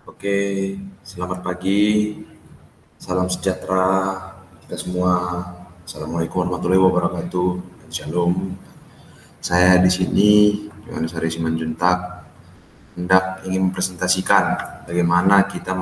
Oke, selamat pagi, salam sejahtera kita semua. Assalamualaikum warahmatullahi wabarakatuh. Shalom. Saya di sini Yohanes Hari Simanjuntak hendak ingin mempresentasikan bagaimana kita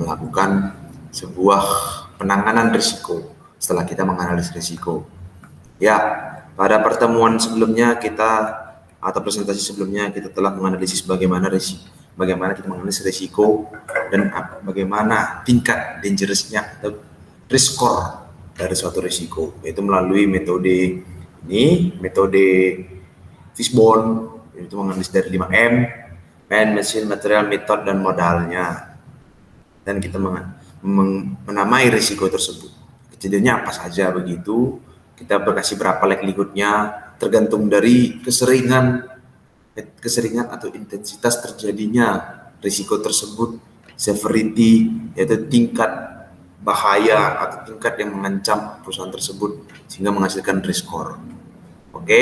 melakukan sebuah penanganan risiko setelah kita menganalisis risiko. Ya, pada pertemuan sebelumnya presentasi sebelumnya kita telah menganalisis bagaimana kita menganalisis risiko dan bagaimana tingkat dangerousnya atau risk score dari suatu risiko, yaitu melalui metode Fishbone, yaitu menganalisis dari 5M, man, machine, material, method, dan modalnya. Dan kita menamai risiko tersebut. Kejadiannya apa saja begitu, kita berkasih berapa likelihood-nya, tergantung dari keseringan atau intensitas terjadinya risiko tersebut, severity, yaitu tingkat bahaya atau tingkat yang mengancam perusahaan tersebut sehingga menghasilkan risk score. Oke,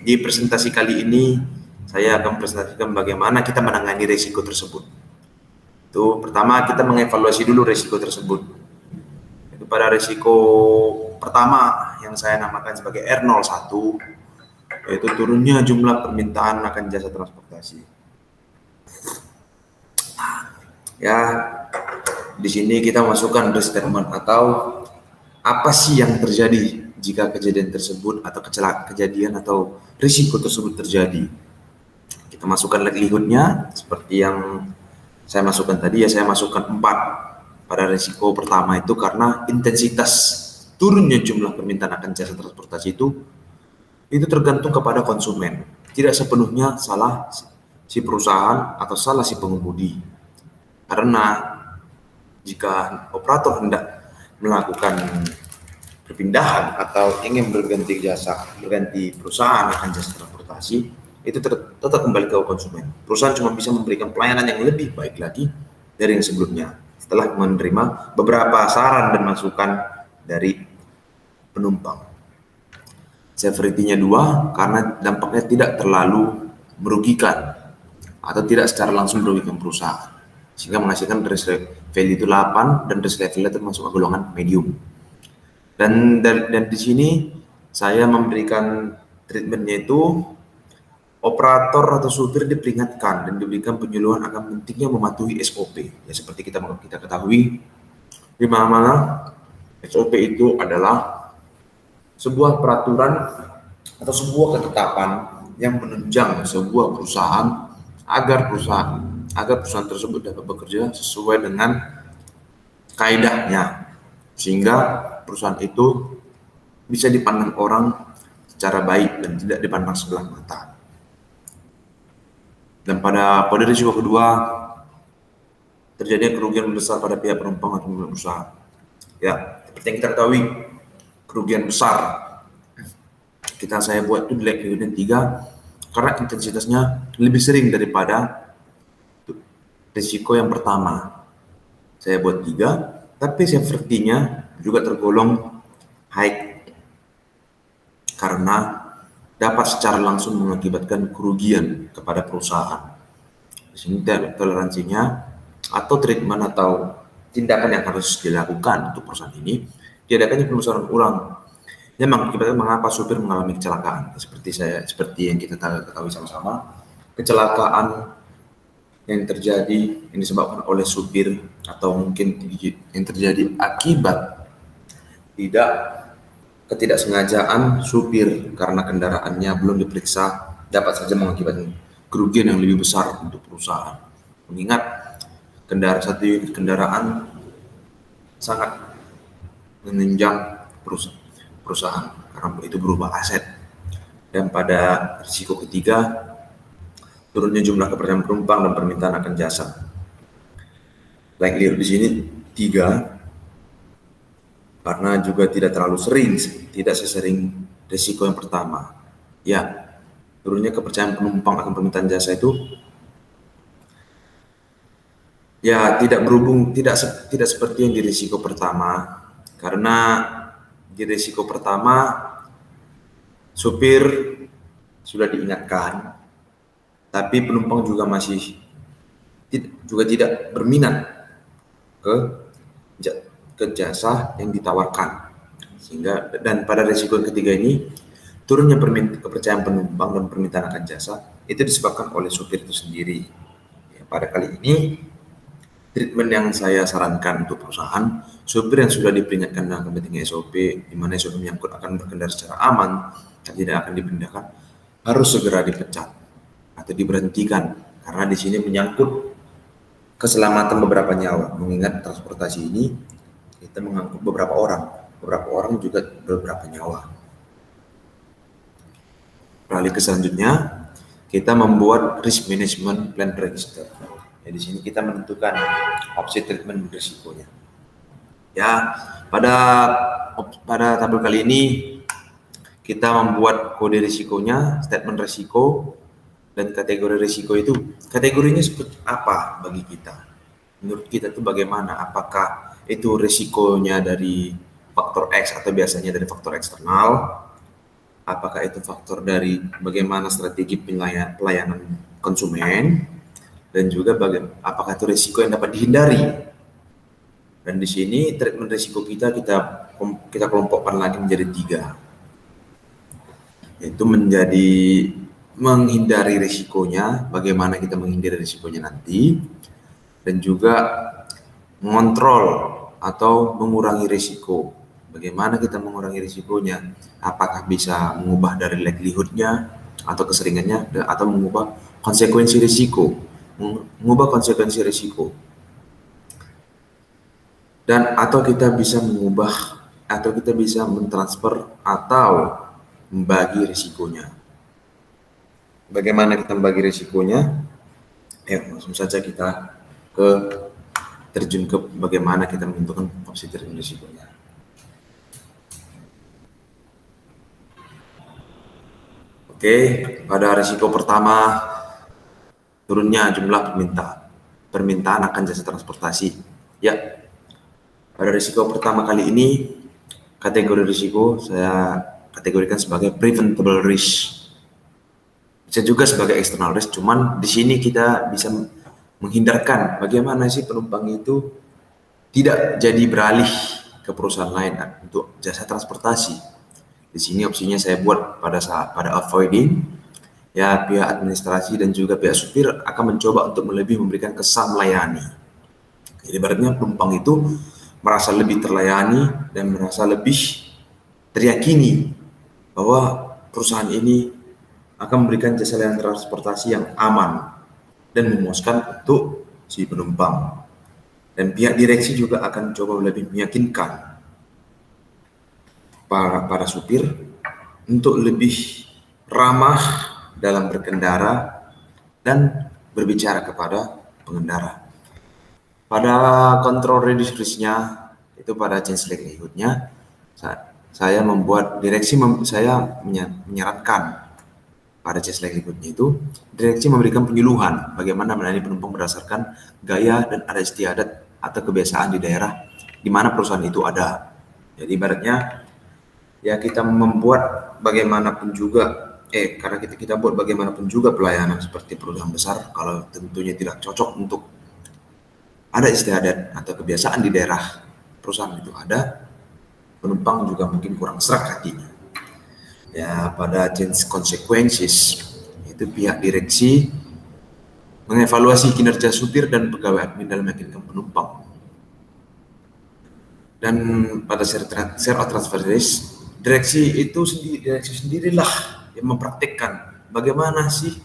di presentasi kali ini saya akan presentasikan bagaimana kita menangani risiko tersebut. Itu pertama kita mengevaluasi dulu risiko tersebut. Itu pada risiko pertama yang saya namakan sebagai R01, yaitu turunnya jumlah permintaan akan jasa transportasi. Ya, di sini kita masukkan risk statement atau apa sih yang terjadi jika kejadian tersebut atau kejadian atau risiko tersebut terjadi. Kita masukkan likelihood-nya seperti yang saya masukkan tadi, saya masukkan 4 pada risiko pertama itu karena intensitas turunnya jumlah permintaan akan jasa transportasi itu tergantung kepada konsumen. Tidak sepenuhnya salah si perusahaan atau salah si pengemudi. Karena jika operator hendak melakukan perpindahan atau ingin berganti perusahaan akan jasa transportasi, itu tetap kembali ke konsumen. Perusahaan cuma bisa memberikan pelayanan yang lebih baik lagi dari yang sebelumnya setelah menerima beberapa saran dan masukan dari penumpang. Severity-nya 2 karena dampaknya tidak terlalu merugikan atau tidak secara langsung merugikan perusahaan, sehingga menghasilkan risk value itu 8 dan risk level itu masuk ke golongan medium. Dan di sini saya memberikan treatmentnya itu operator atau supir diperingatkan dan diberikan penyuluhan akan pentingnya mematuhi SOP. Ya, seperti kita ketahui di mana SOP itu adalah sebuah peraturan atau sebuah ketetapan yang menunjang sebuah perusahaan agar perusahaan tersebut dapat bekerja sesuai dengan kaidahnya, sehingga perusahaan itu bisa dipandang orang secara baik dan tidak dipandang sebelah mata. Dan pada risiko kedua, terjadinya kerugian besar pada pihak penumpang atau pemilik usaha. Ya, seperti yang kita ketahui, kerugian besar saya buat itu di likelihood 3 karena intensitasnya lebih sering daripada risiko yang pertama. Saya buat 3, tapi severity-nya juga tergolong high karena dapat secara langsung mengakibatkan kerugian kepada perusahaan. Di sini toleransinya atau treatment atau tindakan yang harus dilakukan untuk perusahaan ini, diadakannya penelusuran ulang yang mengakibatkan mengapa supir mengalami kecelakaan. Seperti yang kita ketahui sama-sama, kecelakaan yang terjadi yang disebabkan oleh supir atau mungkin yang terjadi akibat ketidaksengajaan supir karena kendaraannya belum diperiksa dapat saja mengakibatkan kerugian yang lebih besar untuk perusahaan. Mengingat satu unit kendaraan sangat menunjang perusahaan karena itu berupa aset. Dan pada risiko ketiga, turunnya jumlah kepercayaan penumpang dan permintaan akan jasa. Likelihood di sini 3 karena juga tidak terlalu sering, tidak sesering risiko yang pertama. Ya, turunnya kepercayaan penumpang akan permintaan jasa itu ya tidak seperti yang di risiko pertama, karena di risiko pertama supir sudah diingatkan, tapi penumpang juga masih juga tidak berminat ke ke jasa yang ditawarkan. Sehingga dan pada risiko yang ketiga ini, turunnya kepercayaan penumpang dan permintaan akan jasa itu disebabkan oleh supir itu sendiri. Ya, pada kali ini treatment yang saya sarankan untuk perusahaan, supir yang sudah diperingatkan dengan pentingnya SOP, di mana SOP menyangkut akan berkendara secara aman dan tidak akan dipindahkan, harus segera dipecat atau diberhentikan karena di sini menyangkut keselamatan beberapa nyawa. Mengingat transportasi ini kita mengangkut beberapa orang juga beberapa nyawa. Beralih ke selanjutnya, kita membuat risk management plan register. Ya, di sini kita menentukan opsi treatment risikonya. Ya, pada tabel kali ini kita membuat kode risikonya, statement risiko, dan kategori risiko itu. Kategorinya seperti apa bagi kita? Menurut kita itu bagaimana? Apakah itu risikonya dari faktor X atau biasanya dari faktor eksternal? Apakah itu faktor dari bagaimana strategi pelayanan konsumen, dan juga apakah itu risiko yang dapat dihindari. Dan di sini treatment risiko kita kelompokkan lagi menjadi 3, yaitu menjadi menghindari risikonya, bagaimana kita menghindari risikonya nanti, dan juga mengontrol atau mengurangi risiko. Bagaimana kita mengurangi risikonya? Apakah bisa mengubah dari likelihood-nya atau keseringannya, atau mengubah konsekuensi risiko? Mengubah konsekuensi risiko. Dan atau kita bisa mengubah, atau kita bisa mentransfer atau membagi risikonya. Bagaimana kita membagi risikonya? Langsung saja kita terjun ke bagaimana kita menentukan opsi treatment risikonya. Oke, pada risiko pertama, turunnya jumlah permintaan akan jasa transportasi. Ya, pada risiko pertama kali ini, kategori risiko saya kategorikan sebagai preventable risk. Bisa juga sebagai external risk, cuman di sini kita bisa menghindarkan bagaimana sih penumpang itu tidak jadi beralih ke perusahaan lain untuk jasa transportasi. Di sini opsinya saya buat pada avoiding, ya pihak administrasi dan juga pihak supir akan mencoba untuk lebih memberikan kesan melayani. Jadi ibaratnya penumpang itu merasa lebih terlayani dan merasa lebih teryakini bahwa perusahaan ini akan memberikan jasa layanan transportasi yang aman dan memuaskan untuk si penumpang. Dan pihak direksi juga akan coba lebih meyakinkan para supir untuk lebih ramah dalam berkendara dan berbicara kepada pengendara. Pada kontrol risk-nya itu pada change likelihood-nya, saya membuat saya menyarankan pada change likelihood-nya itu direksi memberikan penyuluhan bagaimana melayani penumpang berdasarkan gaya dan adat istiadat atau kebiasaan di daerah di mana perusahaan itu ada. Jadi ibaratnya ya kita membuat bagaimanapun juga karena kita buat bagaimanapun juga pelayanan seperti perusahaan besar, kalau tentunya tidak cocok untuk ada istiadat atau kebiasaan di daerah perusahaan itu ada, penumpang juga mungkin kurang serak hatinya. Ya, pada change consequences itu pihak direksi mengevaluasi kinerja supir dan pegawai admin dalam meyakinkan penumpang. Dan pada share of transfer risk, direksi sendirilah yang mempraktikkan bagaimana sih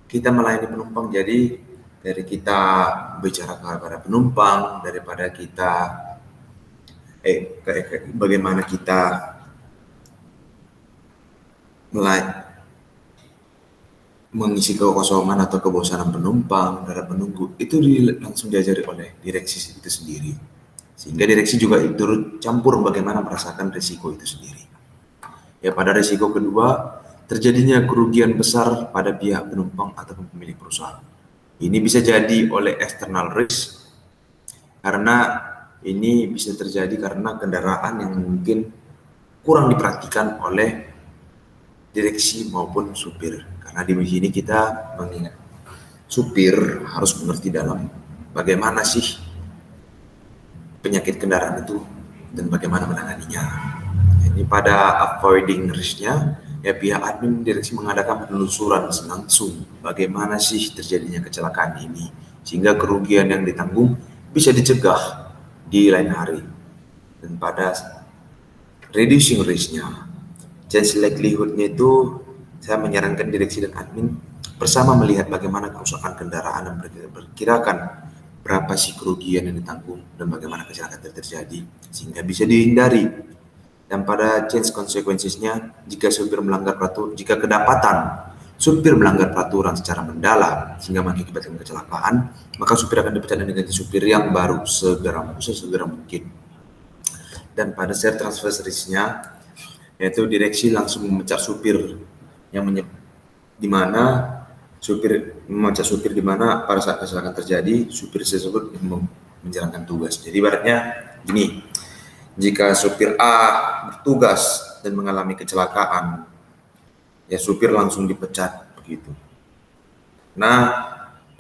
kita melayani penumpang. Jadi dari kita bicara kepada penumpang, daripada kita bagaimana kita mengisi kekosongan atau kebosanan penumpang dari penunggu, itu langsung diajari oleh direksi itu sendiri. Sehingga direksi juga turut campur bagaimana merasakan risiko itu sendiri. Ya, pada risiko kedua, terjadinya kerugian besar pada pihak penumpang atau pemilik perusahaan. Ini bisa jadi oleh external risk, karena ini bisa terjadi karena kendaraan yang mungkin kurang diperhatikan oleh direksi maupun supir. Karena di sini kita mengingat supir harus mengerti dalam bagaimana sih penyakit kendaraan itu dan bagaimana menanganinya. Ini pada avoiding risk-nya, ya pihak admin direksi mengadakan penelusuran langsung bagaimana sih terjadinya kecelakaan ini, sehingga kerugian yang ditanggung bisa dicegah di lain hari. Dan pada reducing risk-nya, change likelihood-nya itu saya menyarankan direksi dan admin bersama melihat bagaimana kerusakan kendaraan dan berkirakan berapa sih kerugian yang ditanggung dan bagaimana kecelakaan terjadi sehingga bisa dihindari. Dan pada change consequences-nya, jika kedapatan supir melanggar peraturan secara mendalam sehingga mengakibatkan kecelakaan, maka supir akan dipecat dan diganti supir yang baru sesegera mungkin. Dan pada share transfer risk-nya, yaitu direksi langsung memecat supir di mana pada saat kecelakaan terjadi, supir tersebut menjalankan tugas. Jadi ibaratnya gini, jika supir A bertugas dan mengalami kecelakaan, ya supir langsung dipecat begitu. Nah,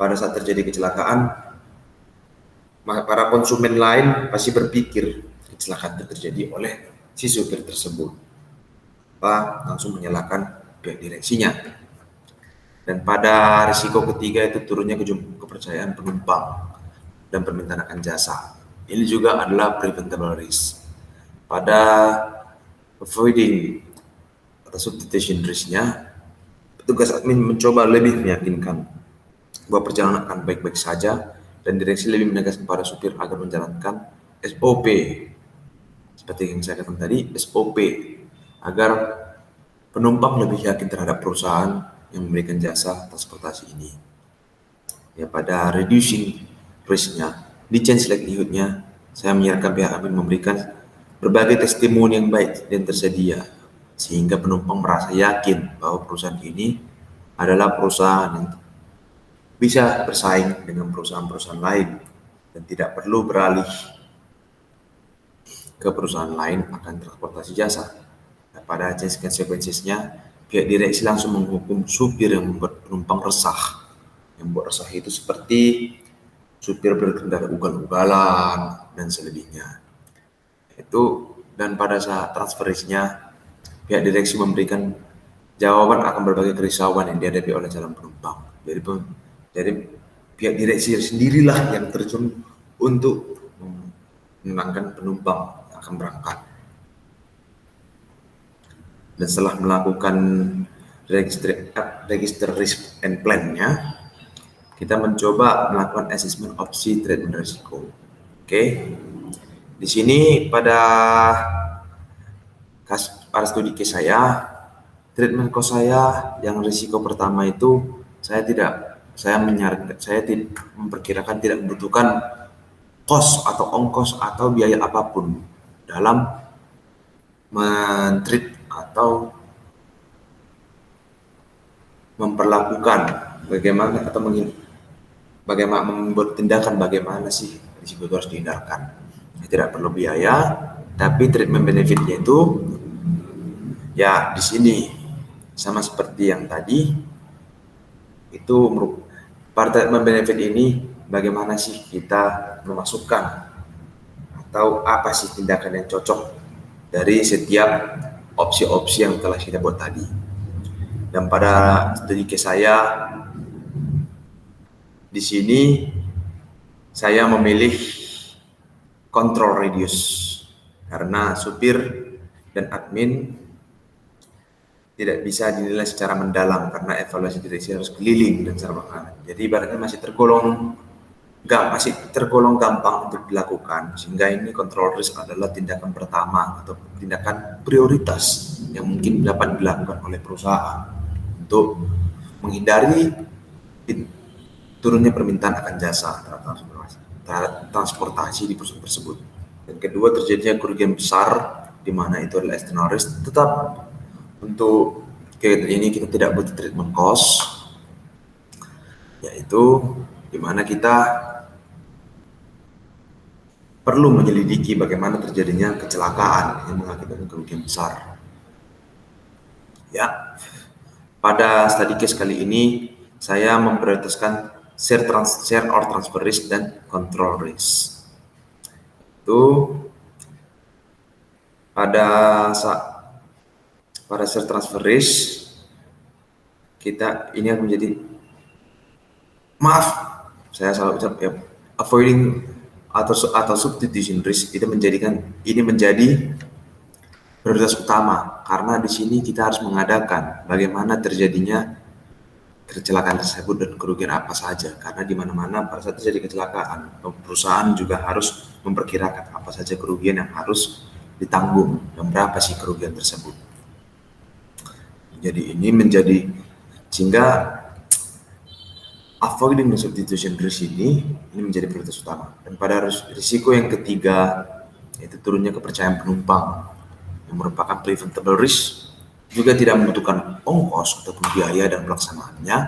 pada saat terjadi kecelakaan, para konsumen lain pasti berpikir kecelakaan terjadi oleh si supir tersebut. Langsung menyalahkan pihak direksinya. Dan pada risiko ketiga itu turunnya kepercayaan penumpang dan permintaan akan jasa. Ini juga adalah preventable risk. Pada avoiding atau substitution risk-nya, petugas admin mencoba lebih meyakinkan bahwa perjalanan akan baik-baik saja dan direksi lebih menegaskan kepada supir agar menjalankan SOP. Seperti yang saya katakan tadi, SOP, agar penumpang lebih yakin terhadap perusahaan yang memberikan jasa transportasi ini. Ya, pada reducing risk-nya, di change likelihood-nya, saya menyarankan pihak admin memberikan berbagai testimoni yang baik dan tersedia, sehingga penumpang merasa yakin bahwa perusahaan ini adalah perusahaan yang bisa bersaing dengan perusahaan-perusahaan lain dan tidak perlu beralih ke perusahaan lain akan transportasi jasa. Nah, pada change consequences-nya, pihak direksi langsung menghukum supir yang membuat penumpang resah. Yang membuat resah itu seperti supir berkendara ugal-ugalan dan selebihnya. Dan pada saat transfer risk-nya, pihak direksi memberikan jawaban akan berbagai kerisauan yang dihadapi oleh calon penumpang. Jadi pihak direksi sendirilah yang terjun untuk menenangkan penumpang yang akan berangkat. Dan setelah melakukan register risk and plan-nya, kita mencoba melakukan assessment opsi treatment risiko. Oke. Di sini pada studi case saya, treatment cost saya yang risiko pertama itu saya memperkirakan tidak membutuhkan cost atau ongkos atau biaya apapun dalam men-treat atau memperlakukan bagaimana membuat tindakan bagaimana sih risiko itu harus dihindarkan. Tidak perlu biaya, tapi treatment benefitnya itu ya di sini sama seperti yang tadi itu. Pada treatment benefit ini bagaimana sih kita memasukkan atau apa sih tindakan yang cocok dari setiap opsi-opsi yang telah kita buat tadi. Dan pada studi case saya di sini saya memilih control radius karena supir dan admin tidak bisa dinilai secara mendalam karena evaluasi direksi harus keliling dan secara berkala. Jadi ibaratnya masih tergolong gampang untuk dilakukan, sehingga ini control risk adalah tindakan pertama atau tindakan prioritas yang mungkin dapat dilakukan oleh perusahaan untuk menghindari turunnya permintaan akan jasa transportasi di perusahaan tersebut. Dan kedua, terjadinya kerugian besar di mana itu adalah external risk. Tetap untuk kegiatan ini kita tidak butuh treatment cost, yaitu di mana kita perlu menyelidiki bagaimana terjadinya kecelakaan yang mengakibatkan kerugian besar. Ya, pada studi case kali ini saya memprioritaskan share or transfer risk, dan control risk. Itu pada share transfer risk kita ini akan menjadi, maaf saya salah ucap ya, avoiding atau substitution risk itu menjadi prioritas utama, karena di sini kita harus mengadakan bagaimana terjadinya kecelakaan tersebut dan kerugian apa saja, karena di mana-mana pada saat terjadi kecelakaan perusahaan juga harus memperkirakan apa saja kerugian yang harus ditanggung dan berapa sih kerugian tersebut. Jadi ini menjadi, sehingga avoiding the substitution risk ini menjadi prioritas utama. Dan pada risiko yang ketiga yaitu turunnya kepercayaan penumpang yang merupakan preventable risk, juga tidak membutuhkan ongkos ataupun biaya dan pelaksanaannya.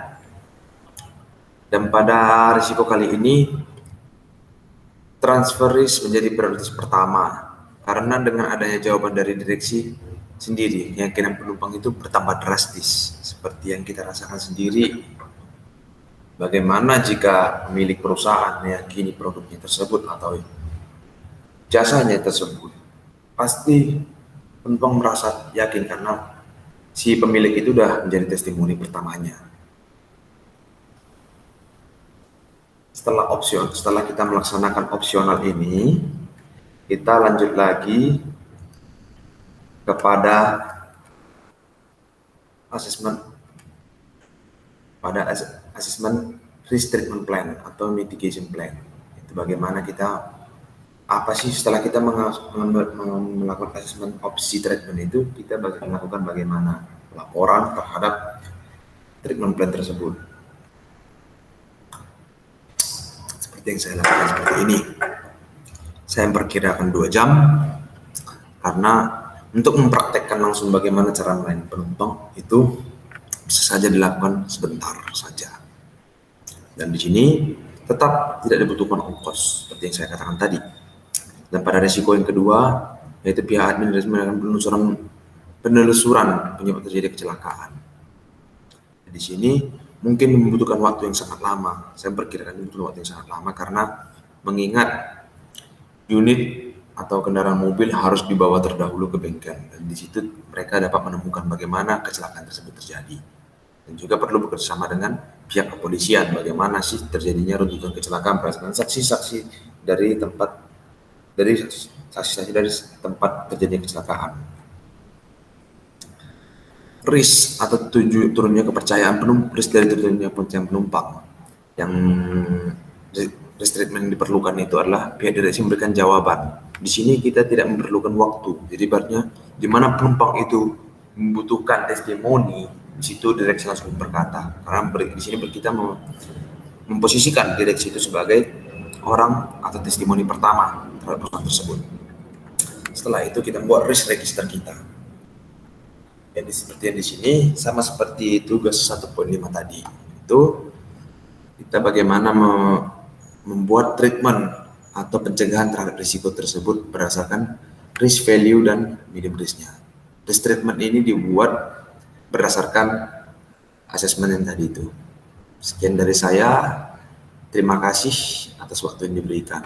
Dan pada risiko kali ini transfer risk menjadi prioritas pertama, karena dengan adanya jawaban dari direksi sendiri, keyakinan penumpang itu bertambah drastis seperti yang kita rasakan sendiri. Bagaimana jika pemilik perusahaan meyakini produknya tersebut atau jasanya tersebut, pasti penumpang merasa yakin karena si pemilik itu sudah menjadi testimoni pertamanya. Setelah kita melaksanakan opsional ini, kita lanjut lagi kepada asesmen risk treatment plan atau mitigation plan. Itu bagaimana kita, apa sih setelah kita melakukan asesmen opsi treatment itu, kita melakukan bagaimana laporan terhadap treatment plan tersebut. Seperti yang saya lakukan seperti ini. Saya memperkirakan 2 jam karena untuk mempraktekkan langsung bagaimana cara melayani penumpang itu bisa saja dilakukan sebentar saja. Dan di sini tetap tidak dibutuhkan ongkos seperti yang saya katakan tadi. Dan pada risiko yang kedua yaitu pihak admin melakukan penelusuran penyebab terjadi kecelakaan. Di sini mungkin membutuhkan waktu yang sangat lama. Saya perkirakan membutuhkan waktu yang sangat lama karena mengingat unit atau kendaraan mobil harus dibawa terdahulu ke bengkel, dan di situ mereka dapat menemukan bagaimana kecelakaan tersebut terjadi. Dan juga perlu bekerjasama dengan pihak kepolisian bagaimana sih terjadinya runtutan kecelakaan berdasarkan saksi-saksi dari tempat terjadinya kecelakaan. Risk atau turunnya kepercayaan penumpang yang risk treatment yang diperlukan itu adalah pihak direksi memberikan jawaban. Di sini kita tidak memerlukan waktu, jadi ibaratnya di mana penumpang itu membutuhkan testimoni, di situ direksi langsung berkata, karena di sini kita memposisikan direksi itu sebagai orang atau testimoni pertama terhadap perusahaan tersebut. Setelah itu kita membuat risk register kita. Jadi seperti yang di sini sama seperti tugas 1.5 tadi. Itu kita bagaimana membuat treatment atau pencegahan terhadap risiko tersebut berdasarkan risk value dan medium risknya. Risk treatment ini dibuat berdasarkan asesmen yang tadi itu. Sekian dari saya. Terima kasih atas waktu yang diberikan.